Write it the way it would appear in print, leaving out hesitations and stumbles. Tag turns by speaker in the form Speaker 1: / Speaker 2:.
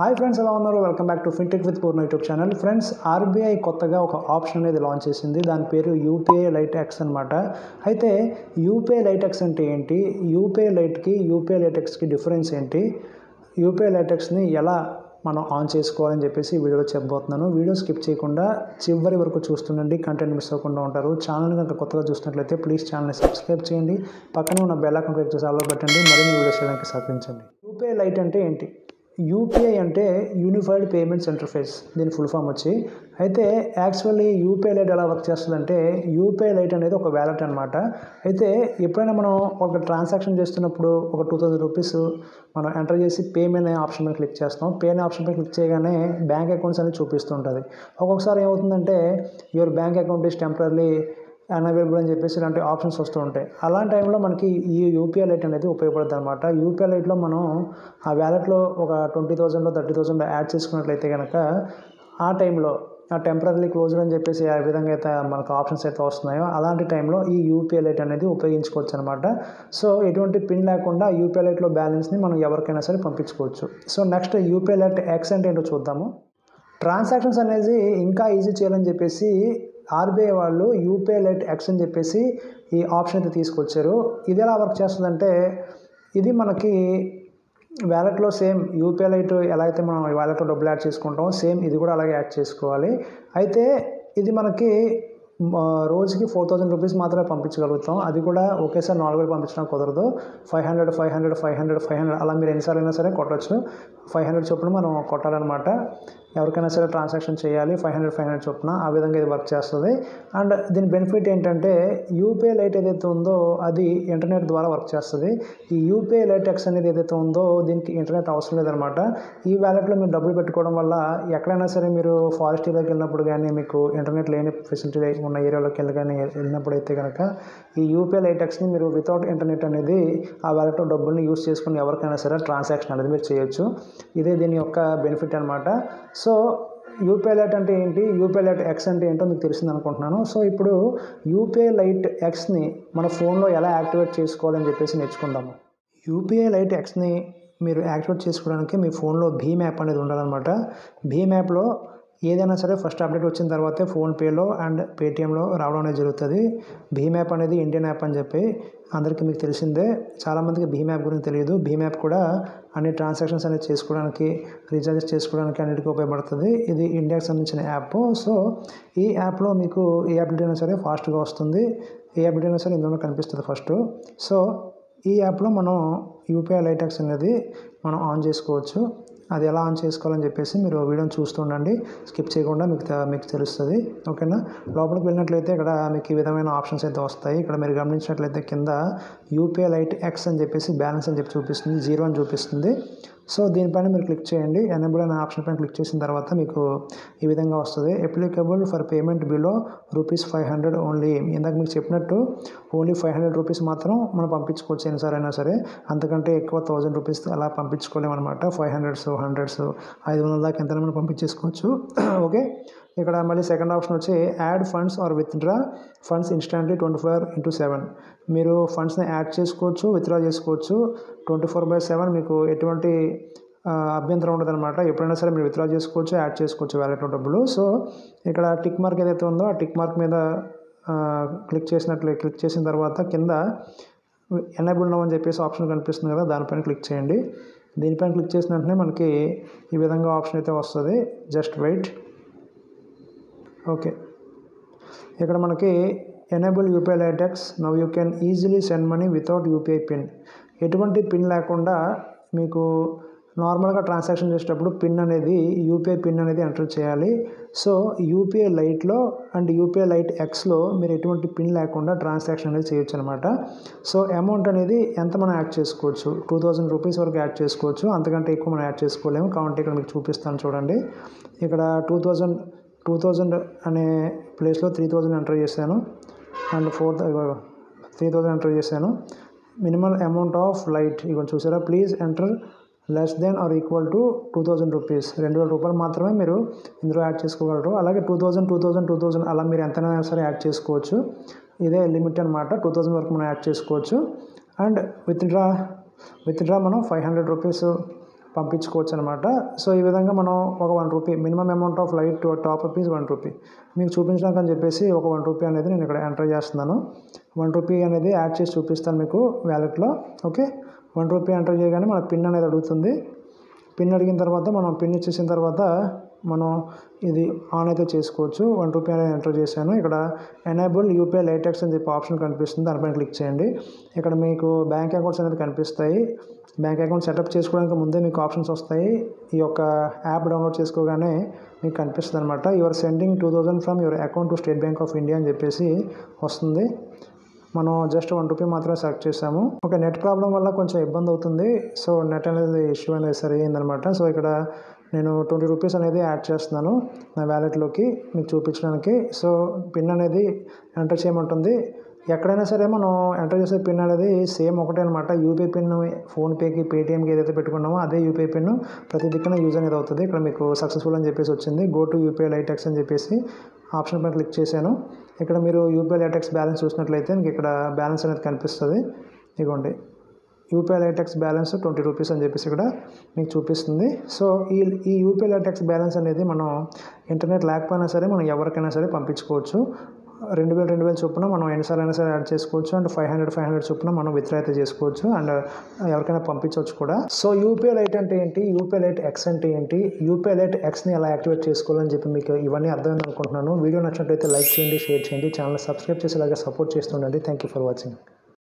Speaker 1: Hi friends, ఎలా ఉన్నారు? Welcome back to fintech with Purna YouTube channel. Friends, RBI కొత్తగా ఒక ఆప్షన్ అనేది లాంచ్ చేసింది. దాని పేరు యూపీఐ లైట్ ఎక్స్ అనమాట. అయితే యూపీఐ లైట్ ఎక్స్ అంటే ఏంటి, యూపీఐ లైట్కి యూపీఐ లైట్ ఎక్స్కి డిఫరెన్స్ ఏంటి, యూపీఐ లైట్ ఎక్స్ని ఎలా మనం ఆన్ చేసుకోవాలని చెప్పేసి ఈ వీడియోలో చెప్పబోతున్నాను. వీడియో స్కిప్ చేయకుండా చివరి వరకు చూస్తుండండి, కంటెంట్ మిస్ అవ్వకుండా ఉంటారు. ఛానల్ కనుక కొత్తగా చూసినట్లయితే ప్లీజ్ ఛానల్ని సబ్స్క్రైబ్ చేయండి, పక్కన ఉన్న బెల్ ఐకాన్ క్లిక్ చేసి ఆల్లో పెట్టండి, మరిన్ని వీడియోస్ చేయడానికి సహకరించండి. యూపీఐ లైట్ అంటే ఏంటి? యూపీఐ అంటే యూనిఫైడ్ పేమెంట్స్ ఇంటర్ఫేస్, దీని ఫుల్ ఫామ్ వచ్చి. అయితే యాక్చువల్లీ యూపీఐ లైట్ ఎలా వర్క్ చేస్తుందంటే, యూపీఐ లైట్ అనేది ఒక వ్యాలెట్ అనమాట. అయితే ఎప్పుడైనా మనం ఒక ట్రాన్సాక్షన్ చేస్తున్నప్పుడు ఒక 2000 రూపీస్ మనం ఎంటర్ చేసి పేమెంట్ అనే ఆప్షన్ మీద క్లిక్ చేస్తాం. పే అనే ఆప్షన్ పై క్లిక్ చేయగానే బ్యాంక్ అకౌంట్స్ అనేది చూపిస్తుంటుంది. ఒక్కొక్కసారి ఏమవుతుందంటే your bank account is temporary unavailable అని చెప్పేసి ఇలాంటి ఆప్షన్స్ వస్తూ ఉంటాయి. అలాంటి టైంలో మనకి ఈ యూపీఐ లైట్ అనేది ఉపయోగపడుతుంది అనమాట. యూపీఐ లైట్లో మనం ఆ వ్యాలెట్లో ఒక 20,000 30,000 యాడ్ చేసుకున్నట్లయితే కనుక ఆ టైంలో ఆ టెంపరీ క్లోజ్డ్ అని చెప్పేసి ఏ విధంగా అయితే మనకు ఆప్షన్స్ అయితే వస్తున్నాయో అలాంటి టైంలో ఈ యూపీఐ లైట్ అనేది ఉపయోగించుకోవచ్చు అనమాట. సో ఎటువంటి పిన్ లేకుండా యూపీఐ లైట్లో బ్యాలెన్స్ని మనం ఎవరికైనా సరే పంపించుకోవచ్చు. So next UPI light X అంటే ఏంటో చూద్దాము. ట్రాన్సాక్షన్స్ అనేది ఇంకా ఈజీ చేయాలని చెప్పేసి ఆర్బీఐ వాళ్ళు యూపీఐ లైట్ ఎక్స్ అని చెప్పేసి ఈ ఆప్షన్ అయితే తీసుకొచ్చారు. ఇది ఎలా వర్క్ చేస్తుందంటే, ఇది మనకి వ్యాలెట్లో సేమ్ యూపీఐ లైట్ ఎలా అయితే మనం వ్యాలెట్లో డబ్బులు యాడ్ చేసుకుంటామో సేమ్ ఇది కూడా అలాగే యాడ్ చేసుకోవాలి. అయితే ఇది మనకి రోజుకి 4,000 రూపీస్ మాత్రమే పంపించగలుగుతాం. అది కూడా ఒకేసారి 4 పంపించడం కుదరదు. 500 500 500 500 అలా మీరు ఎన్నిసార్లు అయినా సరే కొట్టచ్చు. 500 చొప్పున మనం కొట్టాలన్నమాట. ఎవరికైనా సరే ట్రాన్సాక్షన్ చేయాలి 500 500 చొప్పున. ఆ విధంగా ఇది వర్క్ చేస్తుంది. అండ్ దీని బెనిఫిట్ ఏంటంటే, యూపీఐ లైట్ ఏదైతే ఉందో అది ఇంటర్నెట్ ద్వారా వర్క్ చేస్తుంది. ఈ యూపీఐ లైట్ ఎక్స్ అనేది ఏదైతే ఉందో దీనికి ఇంటర్నెట్ అవసరం లేదనమాట. ఈ వ్యాలెట్లో మీరు డబ్బులు పెట్టుకోవడం వల్ల ఎక్కడైనా సరే మీరు ఫారెస్ట్ ఏరియాకి వెళ్ళినప్పుడు కానీ, మీకు ఇంటర్నెట్ లేని ఫెసిలిటీ ఉన్న ఏరియాలోకి వెళ్ళినప్పుడు అయితే కనుక ఈ యూపీఐ లైట్ ఎక్స్ని మీరు వితౌట్ ఇంటర్నెట్ అనేది ఆ వ్యాలెట్లో డబ్బుల్ని యూస్ చేసుకుని ఎవరికైనా సరే ట్రాన్సాక్షన్ అనేది మీరు చేయొచ్చు. ఇదే దీని యొక్క బెనిఫిట్ అనమాట. సో యూపీఐ లైట్ అంటే ఏంటి, యూపీఐ లైట్ ఎక్స్ అంటే ఏంటో మీకు తెలిసింది అనుకుంటున్నాను. సో ఇప్పుడు యూపీఐ లైట్ ఎక్స్ని మన ఫోన్లో ఎలా యాక్టివేట్ చేసుకోవాలని చెప్పేసి నేర్చుకుందాము. యూపీఐ లైట్ ఎక్స్ని మీరు యాక్టివేట్ చేసుకోవడానికి మీ ఫోన్లో భీమ్ యాప్ అనేది ఉండాలన్నమాట. భీమ్ యాప్లో ఏదైనా సరే ఫస్ట్ అప్డేట్ వచ్చిన తర్వాతే ఫోన్పేలో అండ్ పేటీఎంలో రావడం అనేది జరుగుతుంది. భీమ్ యాప్ అనేది ఇండియన్ యాప్ అని చెప్పి అందరికీ మీకు తెలిసిందే. చాలామందికి భీమ్ యాప్ గురించి తెలియదు. భీమ్ యాప్ కూడా అన్ని ట్రాన్సాక్షన్స్ అనేది చేసుకోవడానికి, రీఛార్జెస్ చేసుకోవడానికి అన్నిటికీ ఉపయోగపడుతుంది. ఇది ఇండియాకి సంబంధించిన యాప్. సో ఈ యాప్లో మీకు ఏ అప్డేట్ అయినా సరే ఫాస్ట్గా వస్తుంది. ఏ అప్డేట్ అయినా సరే ఇందులో కనిపిస్తుంది ఫస్ట్. సో ఈ యాప్లో మనం యూపీఐ లైట్ ఎక్స్ అనేది మనం ఆన్ చేసుకోవచ్చు. అది ఎలా ఆన్ చేసుకోవాలని చెప్పేసి మీరు వీడియోని చూస్తుండండి, స్కిప్ చేయకుండా మీకు తెలుస్తుంది. ఓకేనా? లోపలికి వెళ్ళినట్లయితే ఇక్కడ మీకు ఈ విధమైన ఆప్షన్స్ అయితే వస్తాయి. ఇక్కడ మీరు గమనించినట్లయితే కింద యూపీఐ లైట్ ఎక్స్ అని చెప్పేసి బ్యాలెన్స్ అని చెప్పి చూపిస్తుంది, 0 అని చూపిస్తుంది. సో దీనిపైన మీరు క్లిక్ చేయండి. ఎనేబుల్ అనే ఆప్షన్ పైన క్లిక్ చేసిన తర్వాత మీకు ఈ విధంగా వస్తుంది. Applicable for payment below ₹500 only. ఇందాక మీకు చెప్పినట్టు ఓన్లీ 500 రూపీస్ మాత్రం మనం పంపించుకోవచ్చు ఎన్నిసార్లు అయినా సరే. అంతకంటే ఎక్కువ 1000 రూపీస్ అలా పంపించుకోలేము అనమాట. 500s 100s 500 దాకా ఎంతైనా మనం పంపించేసుకోవచ్చు. ఓకే, ఇక్కడ మళ్ళీ సెకండ్ ఆప్షన్ వచ్చి add funds or withdraw funds instantly 24/7. మీరు ఫండ్స్ని యాడ్ చేసుకోవచ్చు, విత్డ్రా చేసుకోవచ్చు. 24/7 మీకు ఎటువంటి అభ్యంతరం ఉండదు అనమాట. ఎప్పుడైనా సరే మీరు విత్డ్రా చేసుకోవచ్చు, యాడ్ చేసుకోవచ్చు వ్యాలెట్లో డబ్బులు. సో ఇక్కడ టిక్ మార్క్ ఏదైతే ఉందో ఆ టిక్ మార్క్ మీద క్లిక్ చేసిన తర్వాత కింద ఎనేబుల్ నౌ అని చెప్పేసి ఆప్షన్ కనిపిస్తుంది కదా, దానిపైన క్లిక్ చేయండి. దీనిపైన క్లిక్ చేసిన వెంటనే మనకి ఈ విధంగా ఆప్షన్ అయితే వస్తుంది. Just wait. ఓకే, ఇక్కడ మనకి enable UPI light X now you can easily send money without UPI pin. ఎటువంటి పిన్ లేకుండా మీకు నార్మల్గా ట్రాన్సాక్షన్ చేసేటప్పుడు పిన్ అనేది యూపీఐ పిన్ అనేది ఎంటర్ చేయాలి. సో యూపీఐ లైట్లో అండ్ యూపీఐ లైట్ ఎక్స్లో మీరు ఎటువంటి పిన్ లేకుండా ట్రాన్సాక్షన్ అనేది చేయొచ్చు అనమాట. సో అమౌంట్ అనేది ఎంత మనం యాడ్ చేసుకోవచ్చు, 2000 రూపీస్ వరకు యాడ్ చేసుకోవచ్చు. అంతకంటే ఎక్కువ మనం యాడ్ చేసుకోలేము. కాబట్టి ఇక్కడ మీకు చూపిస్తాను చూడండి. ఇక్కడ 2000 అనే ప్లేస్లో 3000 ఎంటర్ చేశాను అండ్ 3000 ఎంటర్ చేశాను. మినిమల్ అమౌంట్ ఆఫ్ లైట్ ఇక చూసారా, please enter less than or equal to 2000 rupees. 2000 రూపాయలు మాత్రమే మీరు ఇందులో యాడ్ చేసుకోగలరు. అలాగే 2000 అలా మీరు ఎంతైనా సరే యాడ్ చేసుకోవచ్చు. ఇదే లిమిట్ అనమాట. 2000 వరకు మనం యాడ్ చేసుకోవచ్చు. అండ్ విత్డ్రా మనం 500 రూపీస్ పంపించుకోవచ్చు అనమాట. సో ఈ విధంగా మనం ఒక ₹1 minimum amount of light top up is ₹1. మీకు చూపించడానికి అని చెప్పేసి ఒక ₹1 అనేది నేను ఇక్కడ ఎంటర్ చేస్తున్నాను. ₹1 అనేది యాడ్ చేసి చూపిస్తాను మీకు వ్యాలెట్లో. ఓకే, ₹1 ఎంటర్ చేయగానే మన పిన్ అనేది అడుగుతుంది. పిన్ అడిగిన తర్వాత మనం పిన్ ఇచ్చేసిన తర్వాత మనం ఇది ఆన్ అయితే చేసుకోవచ్చు. ₹1 అనేది ఎంటర్ చేశాను. ఇక్కడ ఎనేబుల్ యూపీఐ లైట్ ఎక్స్ అని చెప్పి ఆప్షన్ కనిపిస్తుంది, దానిపైన క్లిక్ చేయండి. ఇక్కడ మీకు బ్యాంక్ అకౌంట్స్ అనేది కనిపిస్తాయి. బ్యాంక్ అకౌంట్ సెటప్ చేసుకోవడానికి ముందే మీకు ఆప్షన్స్ వస్తాయి. ఈ యొక్క యాప్ డౌన్లోడ్ చేసుకోగానే మీకు కనిపిస్తుంది అనమాట. Your sending 2000 from your account to state bank of India అని చెప్పేసి వస్తుంది. మనం జస్ట్ ₹1 మాత్రమే సెలెక్ట్ చేసాము. ఓకే, నెట్ ప్రాబ్లం వల్ల కొంచెం ఇబ్బంది అవుతుంది. సో నెట్ అనేది ఇష్యూ అనేది సరి అయిందనమాట. సో ఇక్కడ నేను ₹20 అనేది యాడ్ చేస్తున్నాను నా వ్యాలెట్లోకి మీకు చూపించడానికి. సో పిన్ అనేది ఎంటర్ చేయమంటుంది. ఎక్కడైనా సరే మనం ఎంటర్ చేసే పిన్ అనేది సేమ్ ఒకటే అనమాట. యూపీఐ పిన్ ఫోన్పేకి, పేటీఎంకి ఏదైతే పెట్టుకున్నామో అదే యూపీఐ పిన్ ప్రతి దిక్కున యూజ్ అనేది అవుతుంది. ఇక్కడ మీకు సక్సెస్ఫుల్ అని చెప్పేసి వచ్చింది. Go to UPI light X అని చెప్పేసి ఆప్షన్ పైన క్లిక్ చేశాను. ఇక్కడ మీరు యూపీఐ లైట్ ఎక్స్ బ్యాలెన్స్ చూసినట్లయితే మీకు ఇక్కడ బ్యాలెన్స్ అనేది కనిపిస్తుంది. ఇదిగోండి, యూపీఐ లైట్ ఎక్స్ బ్యాలెన్స్ ₹20 అని చెప్పేసి ఇక్కడ మీకు చూపిస్తుంది. సో ఈ యూపీఐ లైట్ ఎక్స్ బ్యాలెన్స్ అనేది మనం ఇంటర్నెట్ లేకపోయినా సరే మనం ఎవరికైనా సరే పంపించుకోవచ్చు. 2000 చొప్పున మనం ఎన్నిసార్లు అయినా సరే యాడ్ చేసుకోవచ్చు. అండ్ 500 చొప్పున మనం విత్డ్రా అయితే చేసుకోవచ్చు. అండ్ ఎవరికైనా పంపించవచ్చు కూడా. సో యూపీఐ లైట్ అంటే ఏంటి, యూపీఐ లైట్ ఎక్స్ అంటే ఏంటి, యూపీఐ లైట్ ఎక్స్ని ఎలా యాక్టివేట్ చేసుకోవాలని చెప్పి మీకు ఇవన్నీ అర్థమైంది అనుకుంటున్నాను. వీడియో నచ్చినట్లయితే లైక్ చేయండి, షేర్ చేయండి, ఛానల్ సబ్స్క్రైబ్ చేసి ఇలాగే సపోర్ట్ చేస్తుండండి. Thank you for watching.